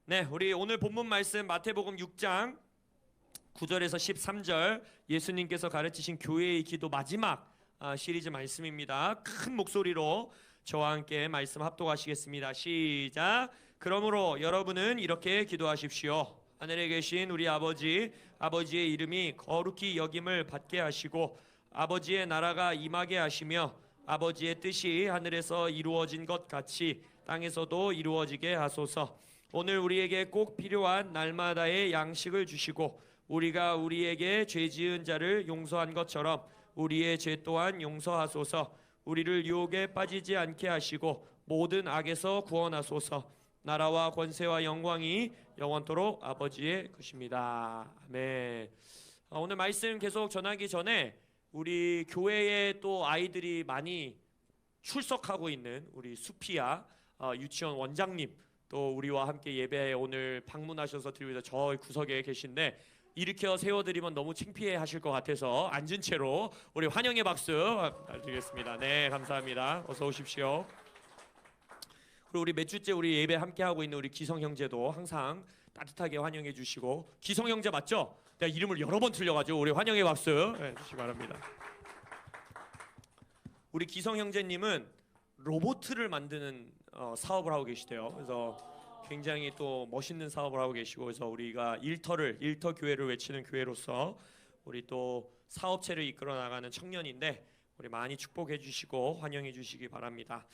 네, 우리 오늘 본문 말씀 마태복음 6장 9절에서 13절 예수님께서 가르치신 교회의 기도 마지막 시리즈 말씀입니다. 큰 목소리로 저와 함께 말씀 합독하시겠습니다. 시작. 그러므로 여러분은 이렇게 기도하십시오. 하늘에 계신 우리 아버지, 아버지의 이름이 거룩히 여김을 받게 하시고 아버지의 나라가 임하게 하시며 아버지의 뜻이 하늘에서 이루어진 것 같이 땅에서도 이루어지게 하소서. 오늘 우리에게 꼭 필요한 날마다의 양식을 주시고 우리가 우리에게 죄 지은 자를 용서한 것처럼 우리의 죄 또한 용서하소서. 우리를 유혹에 빠지지 않게 하시고 모든 악에서 구원하소서. 나라와 권세와 영광이 영원토록 아버지의 것입니다. 아멘. 오늘 말씀 계속 전하기 전에 우리 교회에 또 아이들이 많이 출석하고 있는 우리 수피아 유치원 원장님 또 우리와 함께 예배에 오늘 방문하셔서 드리면서 저 구석에 계신데 일으켜 세워드리면 너무 창피해 하실 것 같아서 앉은 채로 우리 환영의 박수 드리겠습니다. 네, 감사합니다. 어서 오십시오. 그리고 우리 몇 주째 우리 예배 함께 하고 있는 우리 기성 형제도 항상 따뜻하게 환영해 주시고, 기성 형제 맞죠? 내가 이름을 여러 번 틀려가지고 우리 환영의 박수 주시기 바랍니다. 우리 기성 형제님은 로봇을 만드는 사업을 하고 계시대요. 그래서 굉장히 또 멋있는 사업을 하고 계시고, 그래서 우리가 일터 교회를 외치는 교회로서 우리 또 사업체를 이끌어 나가는 청년인데 우리 많이 축복해 주시고 환영해 주시기 바랍니다.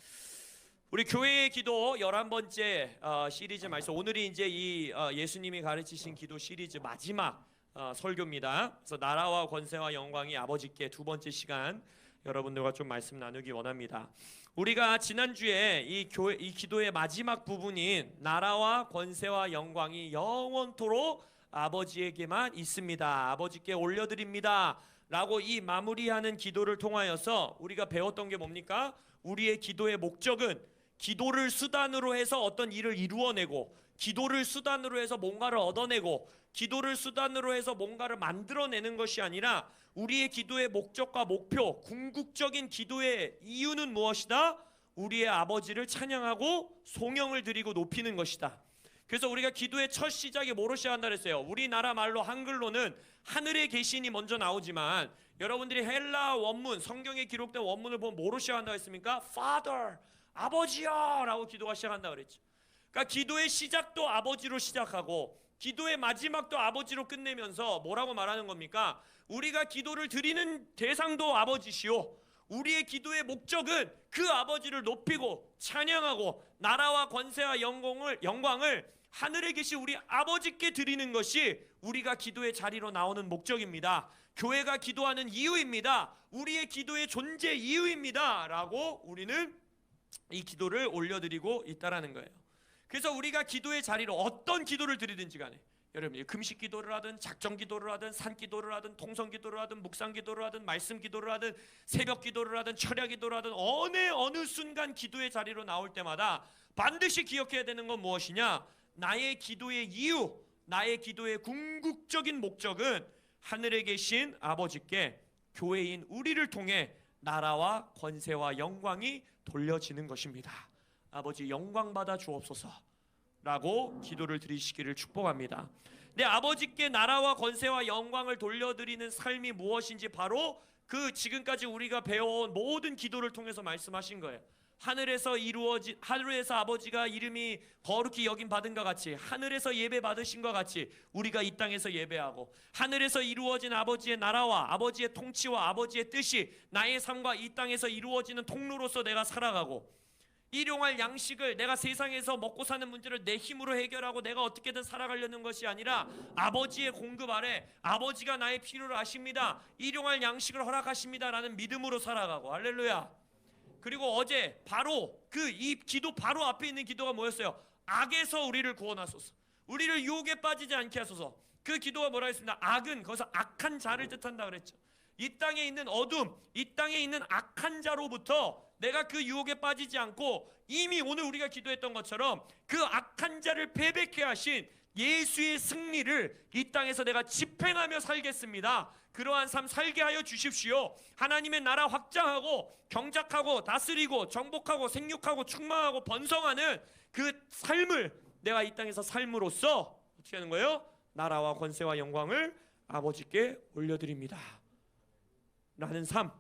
우리 교회의 기도 11번째 시리즈 말씀, 오늘이 이제 이 예수님이 가르치신 기도 시리즈 마지막 설교입니다. 그래서 나라와 권세와 영광이 아버지께 두 번째 시간 여러분들과 좀 말씀 나누기 원합니다. 우리가 지난주에 이 기도의 마지막 부분인 나라와 권세와 영광이 영원토록 아버지에게만 있습니다. 아버지께 올려드립니다. 라고 이 마무리하는 기도를 통하여서 우리가 배웠던 게 뭡니까? 우리의 기도의 목적은 기도를 수단으로 해서 어떤 일을 이루어내고, 기도를 수단으로 해서 뭔가를 얻어내고, 기도를 수단으로 해서 뭔가를 만들어내는 것이 아니라 우리의 기도의 목적과 목표, 궁극적인 기도의 이유는 무엇이다? 우리의 아버지를 찬양하고 송영을 드리고 높이는 것이다. 그래서 우리가 기도의 첫 시작이 뭐로 시작한다 그랬어요? 우리나라 말로 한글로는 하늘에 계신이 먼저 나오지만 여러분들이 헬라 원문, 성경에 기록된 원문을 보면 뭐로 시작한다고 했습니까? Father, 아버지여 라고 기도가 시작한다고 그랬죠. 그러니까 기도의 시작도 아버지로 시작하고 기도의 마지막도 아버지로 끝내면서 뭐라고 말하는 겁니까? 우리가 기도를 드리는 대상도 아버지시오, 우리의 기도의 목적은 그 아버지를 높이고 찬양하고 나라와 권세와 영광을 하늘에 계신 우리 아버지께 드리는 것이 우리가 기도의 자리로 나오는 목적입니다. 교회가 기도하는 이유입니다. 우리의 기도의 존재 이유입니다. 라고 우리는 이 기도를 올려드리고 있다라는 거예요. 그래서 우리가 기도의 자리로 어떤 기도를 드리든지 간에, 여러분 금식 기도를 하든 작정 기도를 하든 산 기도를 하든 통성 기도를 하든 묵상 기도를 하든 말씀 기도를 하든 새벽 기도를 하든 철야 기도를 하든 어느 순간 기도의 자리로 나올 때마다 반드시 기억해야 되는 건 무엇이냐? 나의 기도의 이유, 나의 기도의 궁극적인 목적은 하늘에 계신 아버지께 교회인 우리를 통해 나라와 권세와 영광이 돌려지는 것입니다. 아버지 영광 받아 주옵소서 라고 기도를 드리시기를 축복합니다. 네, 아버지께 나라와 권세와 영광을 돌려드리는 삶이 무엇인지 바로 그 지금까지 우리가 배워온 모든 기도를 통해서 말씀하신 거예요. 하늘에서 아버지가 이름이 거룩히 여김 받은 것 같이, 하늘에서 예배 받으신 것 같이 우리가 이 땅에서 예배하고, 하늘에서 이루어진 아버지의 나라와 아버지의 통치와 아버지의 뜻이 나의 삶과 이 땅에서 이루어지는 통로로서 내가 살아가고, 일용할 양식을 내가 세상에서 먹고 사는 문제를 내 힘으로 해결하고 내가 어떻게든 살아가려는 것이 아니라 아버지의 공급 아래 아버지가 나의 필요를 아십니다, 일용할 양식을 허락하십니다 라는 믿음으로 살아가고, 할렐루야. 그리고 어제 바로 이 기도 바로 앞에 있는 기도가 뭐였어요? 악에서 우리를 구원하소서, 우리를 유혹에 빠지지 않게 하소서. 그 기도가 뭐라 했습니다? 악은 거기서 악한 자를 뜻한다 그랬죠. 이 땅에 있는 어둠, 이 땅에 있는 악한 자로부터 내가 그 유혹에 빠지지 않고 이미 오늘 우리가 기도했던 것처럼 그 악한 자를 패배케 하신 예수의 승리를 이 땅에서 내가 집행하며 살겠습니다. 그러한 삶 살게 하여 주십시오. 하나님의 나라 확장하고 경작하고 다스리고 정복하고 생육하고 충만하고 번성하는 그 삶을 내가 이 땅에서 삶으로써 어떻게 하는 거예요? 나라와 권세와 영광을 아버지께 올려드립니다 라는 삶,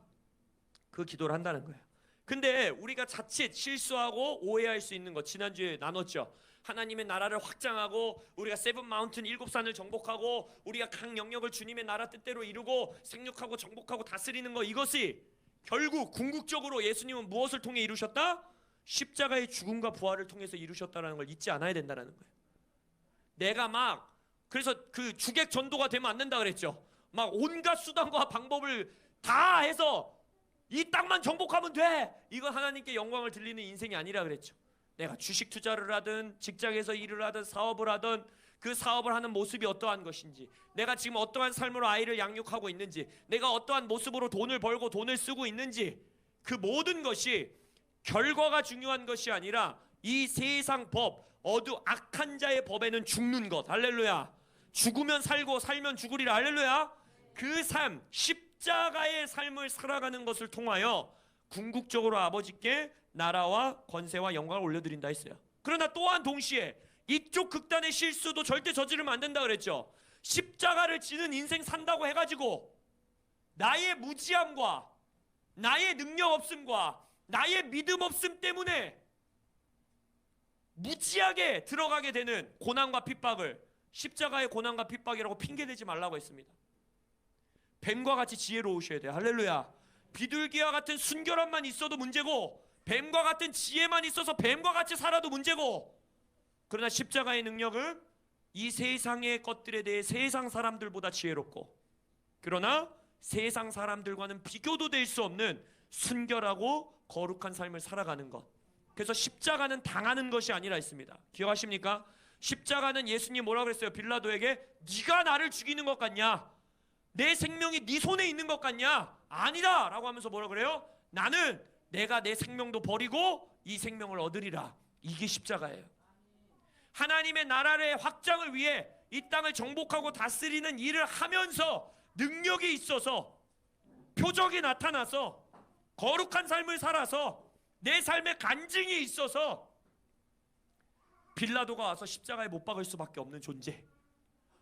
그 기도를 한다는 거예요. 근데 우리가 자칫 실수하고 오해할 수 있는 것, 지난주에 나눴죠. 하나님의 나라를 확장하고 우리가 세븐 마운틴 7산을 정복하고 우리가 각 영역을 주님의 나라 뜻대로 이루고 생육하고 정복하고 다스리는 것, 이것이 결국 궁극적으로 예수님은 무엇을 통해 이루셨다? 십자가의 죽음과 부활을 통해서 이루셨다는 걸 잊지 않아야 된다는 거예요. 내가 막 그래서 그 주객 전도가 되면 안 된다 그랬죠. 막 온갖 수단과 방법을 다 해서 이 땅만 정복하면 돼, 이건 하나님께 영광을 돌리는 인생이 아니라 그랬죠. 내가 주식 투자를 하든 직장에서 일을 하든 사업을 하든 그 사업을 하는 모습이 어떠한 것인지, 내가 지금 어떠한 삶으로 아이를 양육하고 있는지, 내가 어떠한 모습으로 돈을 벌고 돈을 쓰고 있는지, 그 모든 것이 결과가 중요한 것이 아니라 이 세상 법, 악한 자의 법에는 죽는 것, 할렐루야. 죽으면 살고 살면 죽으리라, 할렐루야. 그 삶, 십자가의 삶을 살아가는 것을 통하여 궁극적으로 아버지께 나라와 권세와 영광을 올려드린다 했어요. 그러나 또한 동시에 이쪽 극단의 실수도 절대 저지르면 안 된다 그랬죠. 십자가를 지는 인생 산다고 해가지고 나의 무지함과 나의 능력 없음과 나의 믿음 없음 때문에 무지하게 들어가게 되는 고난과 핍박을 십자가의 고난과 핍박이라고 핑계대지 말라고 했습니다. 뱀과 같이 지혜로우셔야 돼요. 할렐루야. 비둘기와 같은 순결함만 있어도 문제고, 뱀과 같은 지혜만 있어서 뱀과 같이 살아도 문제고, 그러나 십자가의 능력은 이 세상의 것들에 대해 세상 사람들보다 지혜롭고, 그러나 세상 사람들과는 비교도 될 수 없는 순결하고 거룩한 삶을 살아가는 것. 그래서 십자가는 당하는 것이 아니라 했습니다. 기억하십니까? 십자가는 예수님 뭐라고 그랬어요? 빌라도에게 네가 나를 죽이는 것 같냐? 내 생명이 네 손에 있는 것 같냐? 아니다 라고 하면서 뭐라 그래요? 나는 내가 내 생명도 버리고 이 생명을 얻으리라. 이게 십자가예요. 하나님의 나라의 확장을 위해 이 땅을 정복하고 다스리는 일을 하면서 능력이 있어서, 표적이 나타나서, 거룩한 삶을 살아서, 내 삶에 간증이 있어서 빌라도가 와서 십자가에 못 박을 수밖에 없는 존재.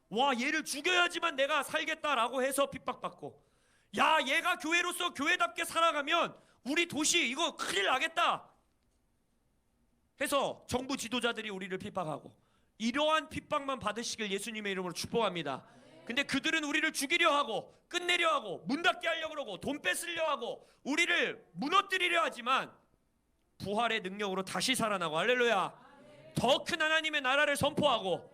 와, 얘를 죽여야지만 내가 살겠다라고 해서 핍박받고, 야, 얘가 교회로서 교회답게 살아가면 우리 도시 이거 큰일 나겠다 해서 정부 지도자들이 우리를 핍박하고, 이러한 핍박만 받으시길 예수님의 이름으로 축복합니다. 근데 그들은 우리를 죽이려 하고 끝내려 하고 문 닫게 하려고 그러고 돈 뺏으려 하고 우리를 무너뜨리려 하지만 부활의 능력으로 다시 살아나고, 할렐루야. 더 큰 하나님의 나라를 선포하고,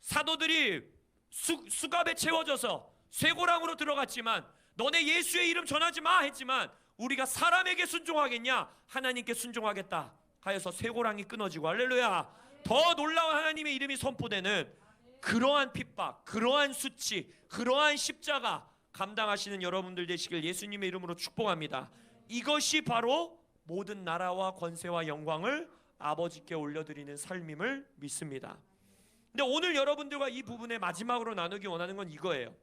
사도들이 수갑에 채워져서 쇠고랑으로 들어갔지만 너네 예수의 이름 전하지 마 했지만 우리가 사람에게 순종하겠냐? 하나님께 순종하겠다 하여서 쇠고랑이 끊어지고, 할렐루야. 더 놀라운 하나님의 이름이 선포되는 그러한 핍박, 그러한 수치, 그러한 십자가 감당하시는 여러분들 되시길 예수님의 이름으로 축복합니다. 이것이 바로 모든 나라와 권세와 영광을 아버지께 올려드리는 삶임을 믿습니다. 근데 오늘 여러분들과 이 부분의 마지막으로 나누기 원하는 건 이거예요.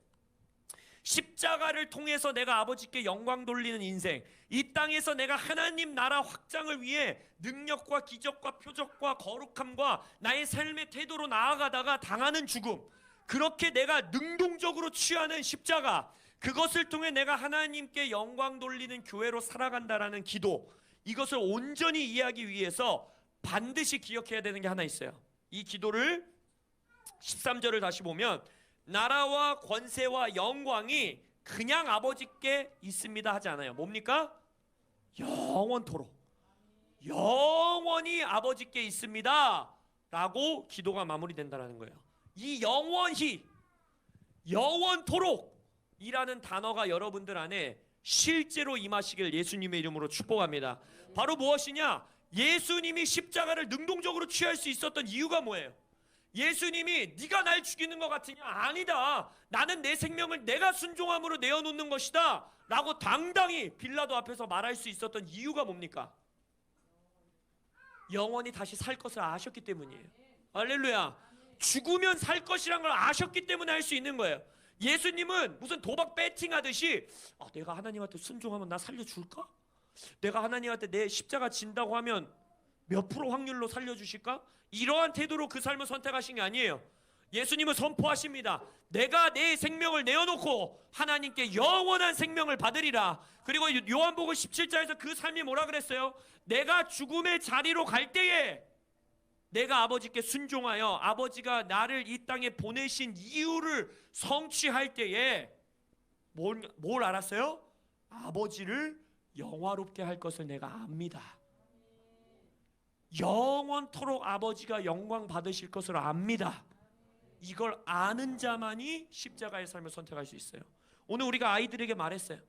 십자가를 통해서 내가 아버지께 영광 돌리는 인생, 이 땅에서 내가 하나님 나라 확장을 위해 능력과 기적과 표적과 거룩함과 나의 삶의 태도로 나아가다가 당하는 죽음, 그렇게 내가 능동적으로 취하는 십자가, 그것을 통해 내가 하나님께 영광 돌리는 교회로 살아간다라는 기도, 이것을 온전히 이해하기 위해서 반드시 기억해야 되는 게 하나 있어요. 이 기도를 13절을 다시 보면 나라와 권세와 영광이 그냥 아버지께 있습니다 하지 않아요. 뭡니까? 영원토록, 영원히 아버지께 있습니다 라고 기도가 마무리된다는 거예요. 이 영원히, 영원토록 이라는 단어가 여러분들 안에 실제로 임하시길 예수님의 이름으로 축복합니다. 바로 무엇이냐? 예수님이 십자가를 능동적으로 취할 수 있었던 이유가 뭐예요? 예수님이 네가 날 죽이는 것 같으냐? 아니다. 나는 내 생명을 내가 순종함으로 내어놓는 것이다 라고 당당히 빌라도 앞에서 말할 수 있었던 이유가 뭡니까? 영원히 다시 살 것을 아셨기 때문이에요. 할렐루야. 죽으면 살 것이란 걸 아셨기 때문에 할 수 있는 거예요. 예수님은 무슨 도박 배팅하듯이 내가 하나님한테 순종하면 나 살려줄까? 내가 하나님한테 내 십자가 진다고 하면 몇 프로 확률로 살려주실까? 이러한 태도로 그 삶을 선택하신 게 아니에요. 예수님은 선포하십니다. 내가 내 생명을 내어놓고 하나님께 영원한 생명을 받으리라. 그리고 요한복음 17장에서 그 삶이 뭐라 그랬어요? 내가 죽음의 자리로 갈 때에 내가 아버지께 순종하여 아버지가 나를 이 땅에 보내신 이유를 성취할 때에 뭘 알았어요? 아버지를 영화롭게 할 것을 내가 압니다. 영원토록 아버지가 영광 받으실 것을 압니다. 이걸 아는 자만이 십자가의 삶을 선택할 수 있어요. 오늘 우리가 아이들에게 말했어요.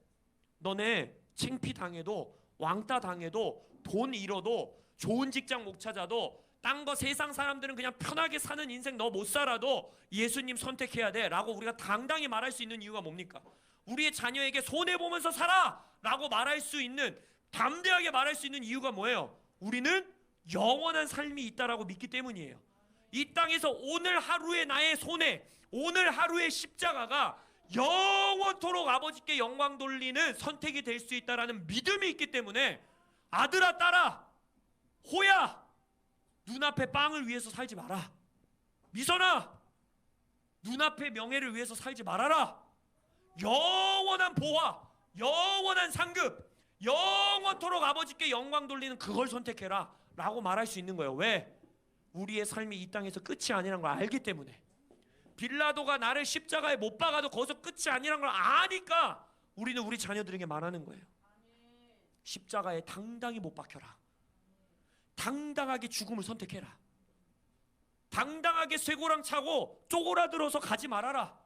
너네 창피 당해도 왕따 당해도 돈 잃어도 좋은 직장 못 찾아도 딴 거 세상 사람들은 그냥 편하게 사는 인생 너 못 살아도 예수님 선택해야 돼 라고 우리가 당당히 말할 수 있는 이유가 뭡니까? 우리의 자녀에게 손해보면서 살아 라고 말할 수 있는, 담대하게 말할 수 있는 이유가 뭐예요? 우리는 영원한 삶이 있다라고 믿기 때문이에요. 이 땅에서 오늘 하루의 나의 손해, 오늘 하루의 십자가가 영원토록 아버지께 영광 돌리는 선택이 될 수 있다라는 믿음이 있기 때문에 아들아 딸아 호야 눈앞의 빵을 위해서 살지 마라. 미선아 눈앞의 명예를 위해서 살지 말아라. 영원한 보화, 영원한 상급, 영원토록 아버지께 영광 돌리는 그걸 선택해라 라고 말할 수 있는 거예요. 왜? 우리의 삶이 이 땅에서 끝이 아니란 걸 알기 때문에. 빌라도가 나를 십자가에 못 박아도 거기서 끝이 아니란 걸 아니까 우리는 우리 자녀들에게 말하는 거예요. 십자가에 당당히 못 박혀라. 당당하게 죽음을 선택해라. 당당하게 쇠고랑 차고 쪼그라들어서 가지 말아라.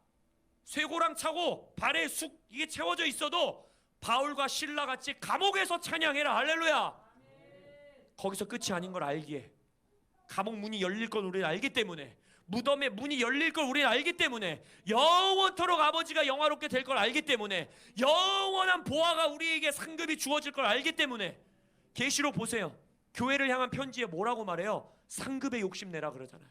쇠고랑 차고 발에 쑥 이게 채워져 있어도 바울과 실라 같이 감옥에서 찬양해라. 할렐루야. 거기서 끝이 아닌 걸 알기에, 감옥 문이 열릴 걸 우리는 알기 때문에, 무덤의 문이 열릴 걸 우리는 알기 때문에, 영원토록 아버지가 영화롭게 될 걸 알기 때문에, 영원한 보화가 우리에게 상급이 주어질 걸 알기 때문에. 계시록 보세요. 교회를 향한 편지에 뭐라고 말해요? 상급에 욕심내라 그러잖아요.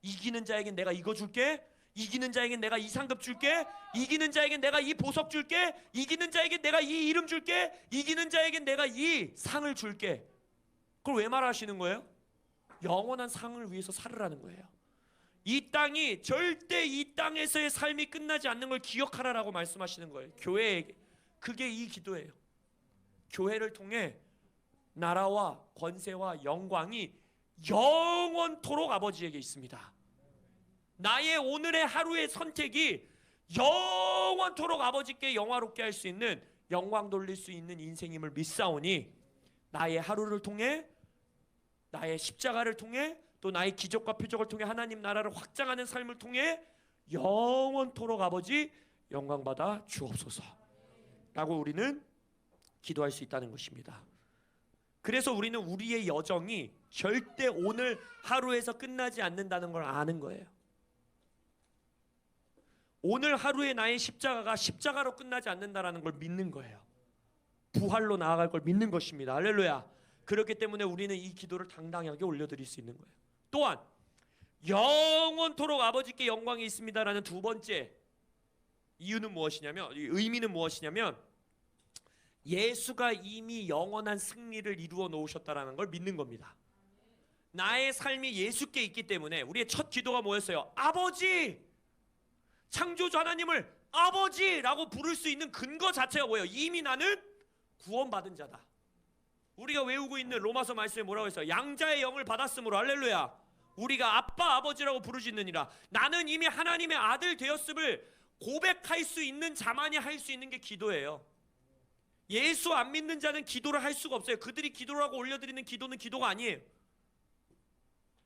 이기는 자에겐 내가 이거 줄게, 이기는 자에겐 내가 이 상급 줄게, 이기는 자에겐 내가 이 보석 줄게, 이기는 자에겐 내가 이 이름 줄게, 이기는 자에겐 내가 이 상을 줄게. 그걸 왜 말하시는 거예요? 영원한 상을 위해서 살으라는 거예요. 이 땅이 절대 이 땅에서의 삶이 끝나지 않는 걸 기억하라라고 말씀하시는 거예요. 교회에게. 그게 이 기도예요. 교회를 통해 나라와 권세와 영광이 영원토록 아버지에게 있습니다. 나의 오늘의 하루의 선택이 영원토록 아버지께 영화롭게 할 수 있는, 영광 돌릴 수 있는 인생임을 믿사오니 나의 하루를 통해, 나의 십자가를 통해, 또 나의 기적과 표적을 통해 하나님 나라를 확장하는 삶을 통해 영원토록 아버지 영광받아 주옵소서 라고 우리는 기도할 수 있다는 것입니다. 그래서 우리는 우리의 여정이 절대 오늘 하루에서 끝나지 않는다는 걸 아는 거예요. 오늘 하루의 나의 십자가가 십자가로 끝나지 않는다는 걸 믿는 거예요. 부활로 나아갈 걸 믿는 것입니다. 할렐루야. 그렇기 때문에 우리는 이 기도를 당당하게 올려드릴 수 있는 거예요. 또한 영원토록 아버지께 영광이 있습니다라는 두 번째 이유는 무엇이냐면, 의미는 무엇이냐면, 예수가 이미 영원한 승리를 이루어 놓으셨다라는 걸 믿는 겁니다. 나의 삶이 예수께 있기 때문에 우리의 첫 기도가 뭐였어요? 아버지! 창조주 하나님을 아버지라고 부를 수 있는 근거 자체가 뭐예요? 이미 나는 구원받은 자다. 우리가 외우고 있는 로마서 말씀에 뭐라고 했어요? 양자의 영을 받았으므로, 할렐루야, 우리가 아빠 아버지라고 부르짖느니라. 나는 이미 하나님의 아들 되었음을 고백할 수 있는 자만이 할 수 있는 게 기도예요. 예수 안 믿는 자는 기도를 할 수가 없어요. 그들이 기도라고 올려드리는 기도는 기도가 아니에요.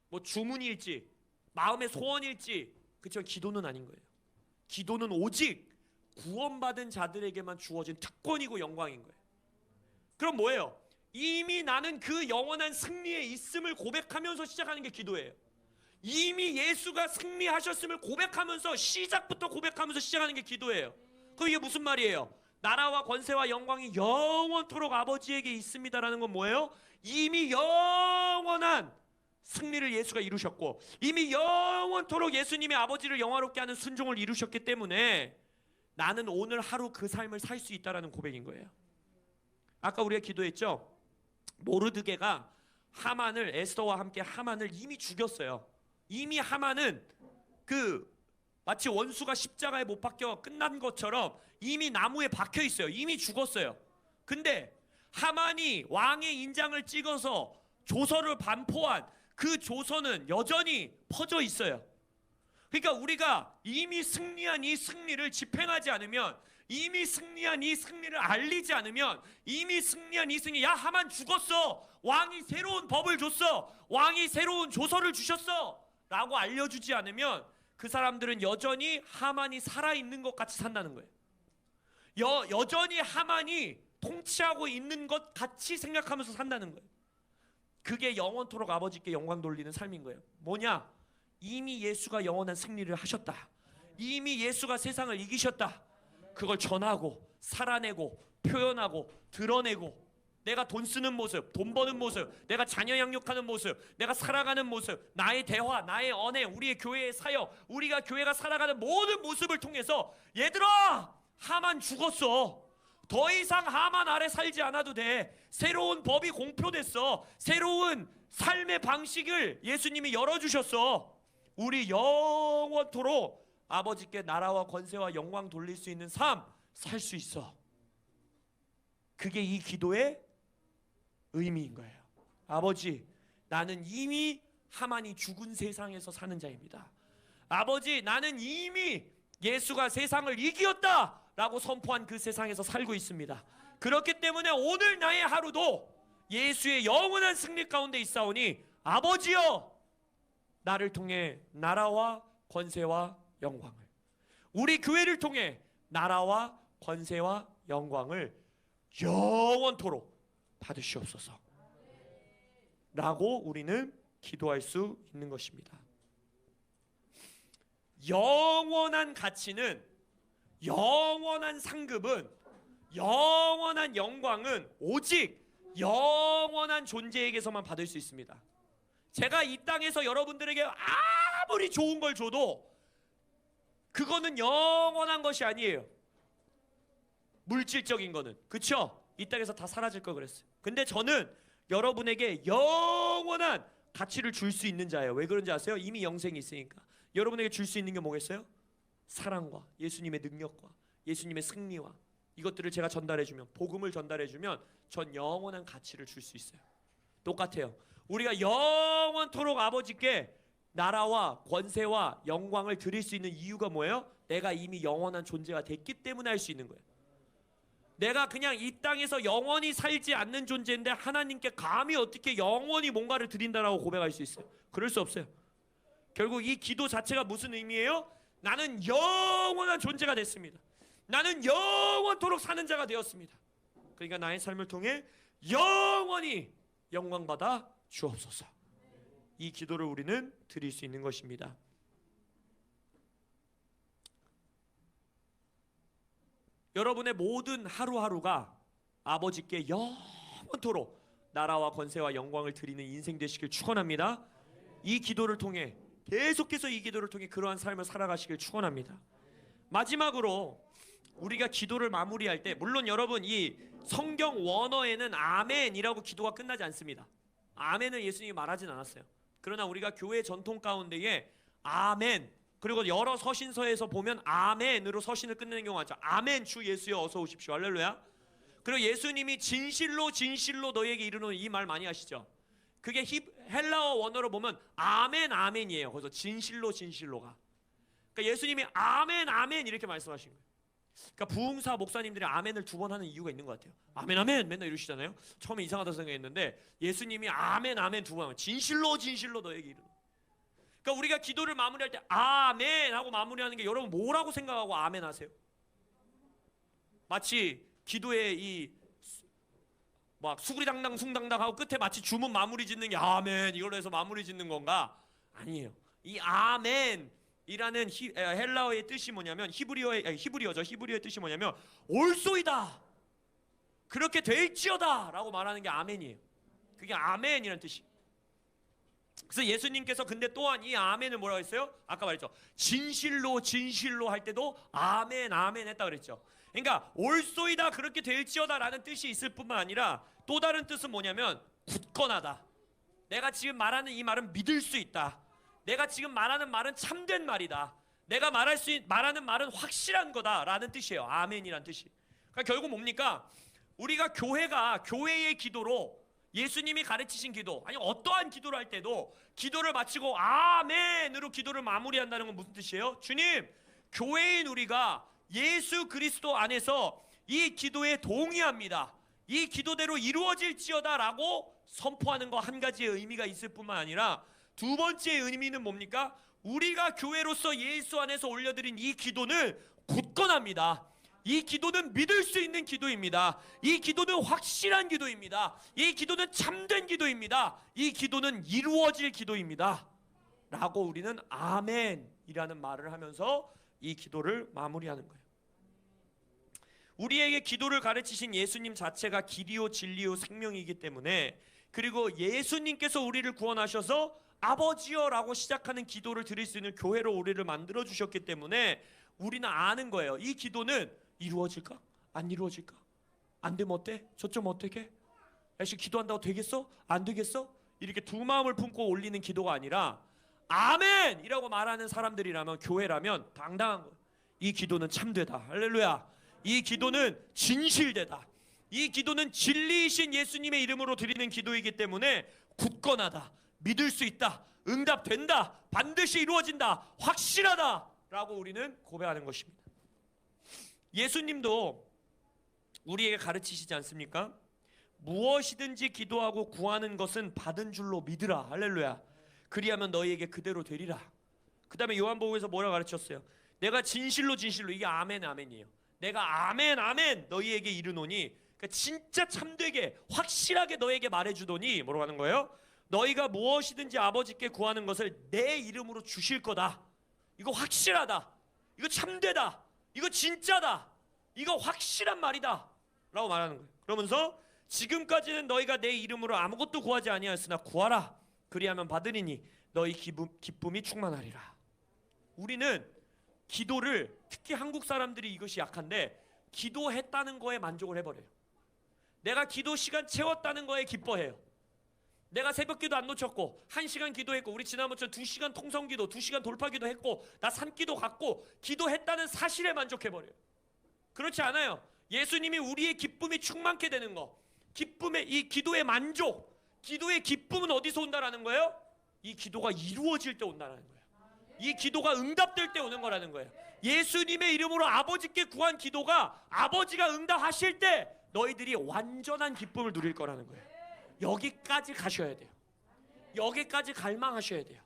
뭐 주문일지 마음의 소원일지, 그렇죠, 기도는 아닌 거예요. 기도는 오직 구원받은 자들에게만 주어진 특권이고 영광인 거예요. 그럼 뭐예요? 이미 나는 그 영원한 승리에 있음을 고백하면서 시작하는 게 기도예요. 이미 예수가 승리하셨음을 고백하면서, 시작부터 고백하면서 시작하는 게 기도예요. 그럼 이게 무슨 말이에요? 나라와 권세와 영광이 영원토록 아버지에게 있습니다라는 건 뭐예요? 이미 영원한 승리를 예수가 이루셨고, 이미 영원토록 예수님의 아버지를 영화롭게 하는 순종을 이루셨기 때문에 나는 오늘 하루 그 삶을 살 수 있다라는 고백인 거예요. 아까 우리가 기도했죠? 모르드게가 하만을, 에스더와 함께 하만을 이미 죽였어요. 이미 하만은 마치 원수가 십자가에 못 박혀 끝난 것처럼 이미 나무에 박혀 있어요. 이미 죽었어요. 근데 하만이 왕의 인장을 찍어서 조서를 반포한 그 조서는 여전히 퍼져 있어요. 그러니까 우리가 이미 승리한 이 승리를 집행하지 않으면, 이미 승리한 이 승리를 알리지 않으면, 이미 승리한 이 승리, 야 하만 죽었어, 왕이 새로운 법을 줬어, 왕이 새로운 조서를 주셨어 라고 알려주지 않으면 그 사람들은 여전히 하만이 살아있는 것 같이 산다는 거예요. 여전히 하만이 통치하고 있는 것 같이 생각하면서 산다는 거예요. 그게 영원토록 아버지께 영광 돌리는 삶인 거예요. 뭐냐? 이미 예수가 영원한 승리를 하셨다. 이미 예수가 세상을 이기셨다. 그걸 전하고 살아내고 표현하고 드러내고, 내가 돈 쓰는 모습, 돈 버는 모습, 내가 자녀 양육하는 모습, 내가 살아가는 모습, 나의 대화, 나의 언행, 우리의 교회의 사역, 우리가 교회가 살아가는 모든 모습을 통해서, 얘들아 하만 죽었어, 더 이상 하만 아래 살지 않아도 돼, 새로운 법이 공표됐어, 새로운 삶의 방식을 예수님이 열어주셨어, 우리 영원토록 아버지께 나라와 권세와 영광 돌릴 수 있는 삶 살 수 있어. 그게 이 기도의 의미인 거예요. 아버지, 나는 이미 하만이 죽은 세상에서 사는 자입니다. 아버지, 나는 이미 예수가 세상을 이기었다 라고 선포한 그 세상에서 살고 있습니다. 그렇기 때문에 오늘 나의 하루도 예수의 영원한 승리 가운데 있사오니, 아버지여, 나를 통해 나라와 권세와 영광을, 우리 교회를 통해 나라와 권세와 영광을 영원토록 받으시옵소서 라고 우리는 기도할 수 있는 것입니다. 영원한 가치는, 영원한 상급은, 영원한 영광은 오직 영원한 존재에게서만 받을 수 있습니다. 제가 이 땅에서 여러분들에게 아무리 좋은 걸 줘도 그거는 영원한 것이 아니에요. 물질적인 거는, 그쵸? 이 땅에서 다 사라질 거 그랬어요. 근데 저는 여러분에게 영원한 가치를 줄 수 있는 자예요. 왜 그런지 아세요? 이미 영생이 있으니까. 여러분에게 줄 수 있는 게 뭐겠어요? 사랑과 예수님의 능력과 예수님의 승리와 이것들을 제가 전달해주면, 복음을 전달해주면 전 영원한 가치를 줄 수 있어요. 똑같아요. 우리가 영원토록 아버지께 나라와 권세와 영광을 드릴 수 있는 이유가 뭐예요? 내가 이미 영원한 존재가 됐기 때문에 할 수 있는 거예요. 내가 그냥 이 땅에서 영원히 살지 않는 존재인데 하나님께 감히 어떻게 영원히 뭔가를 드린다라고 고백할 수 있어요? 그럴 수 없어요. 결국 이 기도 자체가 무슨 의미예요? 나는 영원한 존재가 됐습니다. 나는 영원토록 사는 자가 되었습니다. 그러니까 나의 삶을 통해 영원히 영광받아 주옵소서. 이 기도를 우리는 드릴 수 있는 것입니다. 여러분의 모든 하루하루가 아버지께 영원토록 나라와 권세와 영광을 드리는 인생 되시길 축원합니다. 이 기도를 통해, 계속해서 이 기도를 통해 그러한 삶을 살아가시길 축원합니다. 마지막으로 우리가 기도를 마무리할 때, 물론 여러분 이 성경 원어에는 아멘이라고 기도가 끝나지 않습니다. 아멘을 예수님이 말하진 않았어요. 그러나 우리가 교회 전통 가운데에 아멘, 그리고 여러 서신서에서 보면 아멘으로 서신을 끝내는 경우가 많죠. 아멘, 주 예수여 어서 오십시오. 할렐루야. 그리고 예수님이 진실로 진실로 너희에게 이르노니, 이 말 많이 하시죠. 그게 헬라어 원어로 보면 아멘 아멘이에요. 그래서 진실로 진실로가, 그러니까 예수님이 아멘 아멘 이렇게 말씀하신 거예요. 그러니까 부흥사 목사님들이 아멘을 2번 하는 이유가 있는 것 같아요. 아멘 아멘 맨날 이러시잖아요. 처음에 이상하다고 생각했는데 예수님이 아멘 아멘 2번 하면 진실로 진실로 너에게 이르노니. 그러니까 우리가 기도를 마무리할 때 아멘 하고 마무리하는 게, 여러분 뭐라고 생각하고 아멘 하세요? 마치 기도에 이 막 수구리당당 숭당당 하고 끝에 마치 주문 마무리 짓는 게 아멘 이걸로 해서 마무리 짓는 건가? 아니에요. 이 아멘이라는 헬라어의 뜻이 뭐냐면, 히브리어죠. 히브리어의 뜻이 뭐냐면 올소이다, 그렇게 될지어다 라고 말하는 게 아멘이에요. 그게 아멘이라는 뜻이. 그래서 예수님께서 근데 또한 이 아멘을 뭐라고 했어요? 아까 말했죠. 진실로 진실로 할 때도 아멘 아멘 했다 그랬죠. 그러니까 올소이다, 그렇게 될지어다 라는 뜻이 있을 뿐만 아니라 또 다른 뜻은 뭐냐면 굳건하다, 내가 지금 말하는 이 말은 믿을 수 있다. 내가 지금 말하는 말은 참된 말이다. 내가 말하는 말은 확실한 거다라는 뜻이에요. 아멘이란 뜻이. 그러니까 결국 뭡니까? 우리가 교회의 기도로 예수님이 가르치신 기도, 아니 어떠한 기도를 할 때도 기도를 마치고 아멘으로 기도를 마무리한다는 건 무슨 뜻이에요? 주님, 교회인 우리가 예수 그리스도 안에서 이 기도에 동의합니다. 이 기도대로 이루어질지어다 라고 선포하는 거 한 가지의 의미가 있을 뿐만 아니라, 두 번째 의미는 뭡니까? 우리가 교회로서 예수 안에서 올려드린 이 기도는 굳건합니다. 이 기도는 믿을 수 있는 기도입니다. 이 기도는 확실한 기도입니다. 이 기도는 참된 기도입니다. 이 기도는 이루어질 기도입니다 라고 우리는 아멘이라는 말을 하면서 이 기도를 마무리하는 거예요. 우리에게 기도를 가르치신 예수님 자체가 길이요 진리요 생명이기 때문에, 그리고 예수님께서 우리를 구원하셔서 아버지여 라고 시작하는 기도를 드릴 수 있는 교회로 우리를 만들어 주셨기 때문에 우리는 아는 거예요. 이 기도는 이루어질까? 안 이루어질까? 안 되면 어때? 저좀 어떻게? 야씨 기도한다고 되겠어? 안 되겠어? 이렇게 두 마음을 품고 올리는 기도가 아니라 아멘! 이라고 말하는 사람들이라면, 교회라면 당당한 거예요. 이 기도는 참되다. 할렐루야. 이 기도는 진실되다. 이 기도는 진리이신 예수님의 이름으로 드리는 기도이기 때문에 굳건하다. 믿을 수 있다. 응답된다. 반드시 이루어진다. 확실하다 라고 우리는 고백하는 것입니다. 예수님도 우리에게 가르치시지 않습니까? 무엇이든지 기도하고 구하는 것은 받은 줄로 믿으라. 할렐루야. 그리하면 너희에게 그대로 되리라. 그 다음에 요한복음에서 뭐라 가르쳤어요? 내가 진실로, 이게 아멘 아멘이에요. 내가 아멘 아멘 너희에게 이르노니, 그러니까 진짜 참되게 확실하게 너에게 말해주더니 뭐라고 하는 거예요? 너희가 무엇이든지 아버지께 구하는 것을 내 이름으로 주실 거다. 이거 확실하다. 이거 참되다. 이거 진짜다. 이거 확실한 말이다 라고 말하는 거예요. 그러면서 지금까지는 너희가 내 이름으로 아무것도 구하지 아니하였으나 구하라. 그리하면 받으리니 너희 기쁨이 충만하리라. 우리는 기도를, 특히 한국 사람들이 이것이 약한데, 기도했다는 거에 만족을 해버려요. 내가 기도 시간 채웠다는 거에 기뻐해요. 내가 새벽기도 안 놓쳤고 1시간 기도했고, 우리 지난번처럼 2시간 통성기도, 2시간 돌파기도 했고, 나 산기도 갔고, 기도했다는 사실에 만족해버려요. 그렇지 않아요. 예수님이 우리의 기쁨이 충만케 되는 거, 기쁨의 이 기도의 만족, 기도의 기쁨은 어디서 온다라는 거예요? 이 기도가 이루어질 때 온다라는 거예요. 이 기도가 응답될 때 오는 거라는 거예요. 예수님의 이름으로 아버지께 구한 기도가 아버지가 응답하실 때 너희들이 완전한 기쁨을 누릴 거라는 거예요. 여기까지 가셔야 돼요. 여기까지 갈망하셔야 돼요.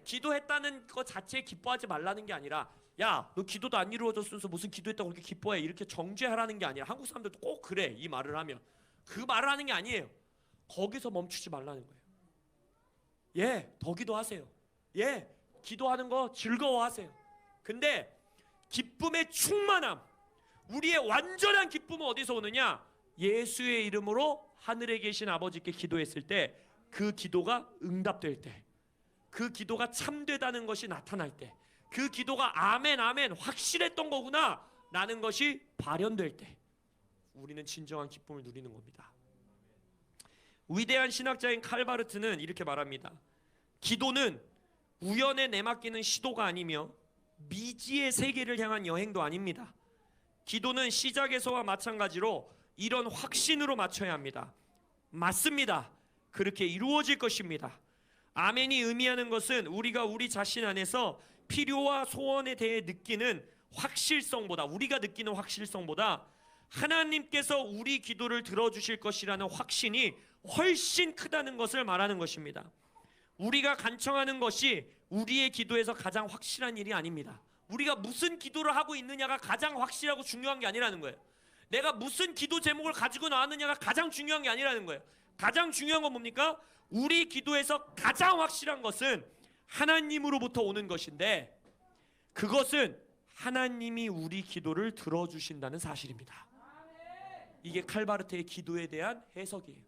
기도했다는 것 자체에 기뻐하지 말라는 게 아니라, 야, 너 기도도 안 이루어졌으면서 무슨 기도했다고 그렇게 기뻐해, 이렇게 정죄하라는 게 아니라, 한국 사람들도 꼭 그래. 이 말을 하면 그 말을 하는 게 아니에요. 거기서 멈추지 말라는 거예요. 예, 더 기도하세요. 예, 기도하는 거 즐거워하세요. 근데 기쁨의 충만함, 우리의 완전한 기쁨은 어디서 오느냐? 예수의 이름으로 하늘에 계신 아버지께 기도했을 때, 그 기도가 응답될 때, 그 기도가 참되다는 것이 나타날 때, 그 기도가 아멘 아멘 확실했던 거구나 라는 것이 발현될 때, 우리는 진정한 기쁨을 누리는 겁니다. 위대한 신학자인 칼바르트는 이렇게 말합니다. 기도는 우연에 내맡기는 시도가 아니며 미지의 세계를 향한 여행도 아닙니다. 기도는 시작에서와 마찬가지로 이런 확신으로 맞춰야 합니다. 맞습니다. 그렇게 이루어질 것입니다. 아멘이 의미하는 것은 우리가 우리 자신 안에서 필요와 소원에 대해 느끼는 확실성보다, 우리가 느끼는 확실성보다 하나님께서 우리 기도를 들어주실 것이라는 확신이 훨씬 크다는 것을 말하는 것입니다. 우리가 간청하는 것이 우리의 기도에서 가장 확실한 일이 아닙니다. 우리가 무슨 기도를 하고 있느냐가 가장 확실하고 중요한 게 아니라는 거예요. 내가 무슨 기도 제목을 가지고 나왔느냐가 가장 중요한 게 아니라는 거예요. 가장 중요한 건 뭡니까? 우리 기도에서 가장 확실한 것은 하나님으로부터 오는 것인데, 그것은 하나님이 우리 기도를 들어주신다는 사실입니다. 이게 칼바르트의 기도에 대한 해석이에요.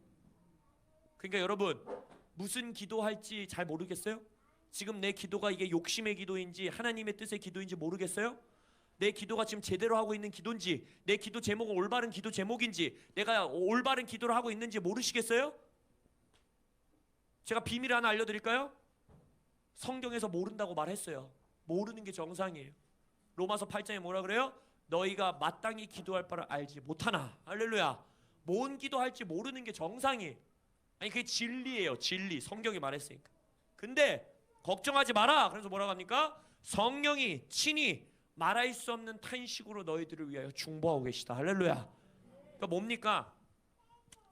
그러니까 여러분, 무슨 기도할지 잘 모르겠어요? 지금 내 기도가 이게 욕심의 기도인지 하나님의 뜻의 기도인지 모르겠어요? 내 기도가 지금 제대로 하고 있는 기도인지, 내 기도 제목은 올바른 기도 제목인지, 내가 올바른 기도를 하고 있는지 모르시겠어요? 제가 비밀 하나 알려드릴까요? 성경에서 모른다고 말했어요. 모르는 게 정상이에요. 로마서 8장에 뭐라 그래요? 너희가 마땅히 기도할 바를 알지 못하나. 할렐루야. 뭔 기도할지 모르는 게 정상이에요. 아니 그게 진리예요. 진리. 성경이 말했으니까. 근데 걱정하지 마라. 그래서 뭐라고 합니까? 성령이 친히 말할 수 없는 탄식으로 너희들을 위하여 중보하고 계시다. 할렐루야. 그러니까 뭡니까?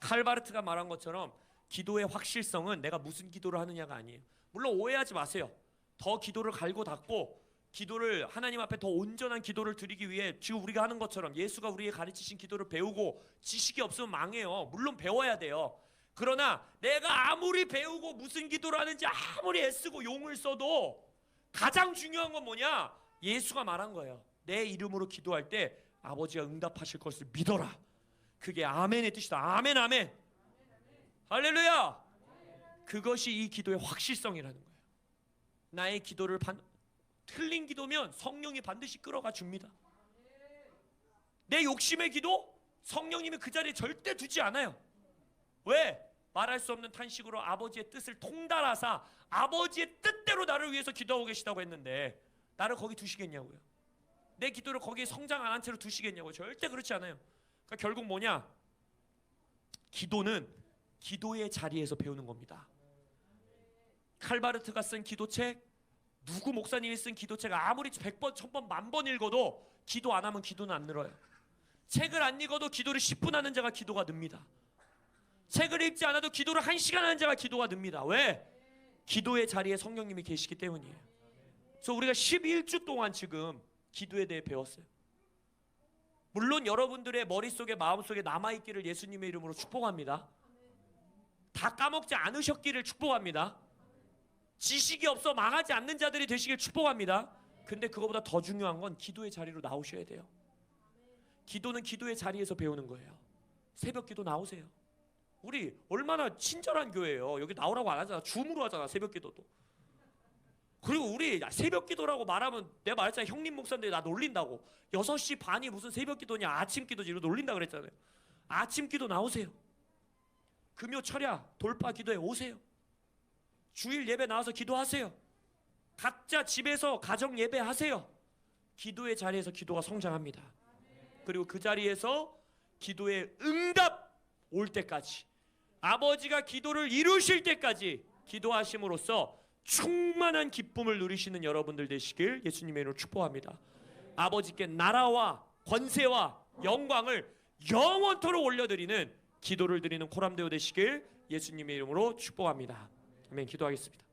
칼바르트가 말한 것처럼 기도의 확실성은 내가 무슨 기도를 하느냐가 아니에요. 물론 오해하지 마세요. 더 기도를 갈고 닦고 기도를 하나님 앞에 더 온전한 기도를 드리기 위해 지금 우리가 하는 것처럼 예수가 우리에게 가르치신 기도를 배우고 지식이 없으면 망해요. 물론 배워야 돼요. 그러나 내가 아무리 배우고 무슨 기도를 하는지 아무리 애쓰고 용을 써도 가장 중요한 건 뭐냐? 예수가 말한 거예요. 내 이름으로 기도할 때 아버지가 응답하실 것을 믿어라. 그게 아멘의 뜻이다. 아멘 아멘. 할렐루야. 그것이 이 기도의 확실성이라는 거예요. 나의 기도를 틀린 기도면 성령이 반드시 끌어가 줍니다. 내 욕심의 기도 성령님이 그 자리에 절대 두지 않아요. 왜? 말할 수 없는 탄식으로 아버지의 뜻을 통달하사 아버지의 뜻대로 나를 위해서 기도하고 계시다고 했는데 나를 거기 두시겠냐고요. 내 기도를 거기에 성장 안 한 채로 두시겠냐고요. 절대 그렇지 않아요. 그러니까 결국 뭐냐? 기도는 기도의 자리에서 배우는 겁니다. 칼바르트가 쓴 기도책, 누구 목사님이 쓴 기도책 아무리 100번, 1000번, 10,000번 읽어도 기도 안 하면 기도는 안 늘어요. 책을 안 읽어도 기도를 10분 하는 자가 기도가 늡니다. 책을 읽지 않아도 기도를 1시간 하는 자가 기도가 늡니다. 왜? 기도의 자리에 성령님이 계시기 때문이에요. 그래서 우리가 11주 동안 지금 기도에 대해 배웠어요. 물론 여러분들의 머릿속에 마음속에 남아있기를 예수님의 이름으로 축복합니다. 다 까먹지 않으셨기를 축복합니다. 지식이 없어 망하지 않는 자들이 되시길 축복합니다. 근데 그거보다 더 중요한 건 기도의 자리로 나오셔야 돼요. 기도는 기도의 자리에서 배우는 거예요. 새벽 기도 나오세요. 우리 얼마나 친절한 교회예요. 여기 나오라고 안 하잖아. 줌으로 하잖아. 새벽 기도도. 그리고 우리 새벽 기도라고 말하면 내가 말했잖아. 형님 목사인데 나 놀린다고. 6시 반이 무슨 새벽 기도냐. 아침 기도지. 이러고 놀린다 그랬잖아요. 아침 기도 나오세요. 금요 철야 돌파 기도에 오세요. 주일 예배 나와서 기도하세요. 각자 집에서 가정 예배 하세요. 기도의 자리에서 기도가 성장합니다. 그리고 그 자리에서 기도의 응답 올 때까지, 아버지가 기도를 이루실 때까지 기도하심으로써 충만한 기쁨을 누리시는 여러분들 되시길 예수님의 이름으로 축복합니다. 아버지께 나라와 권세와 영광을 영원토록 올려드리는 기도를 드리는 코람데오 되시길 예수님의 이름으로 축복합니다. 아멘. 기도하겠습니다.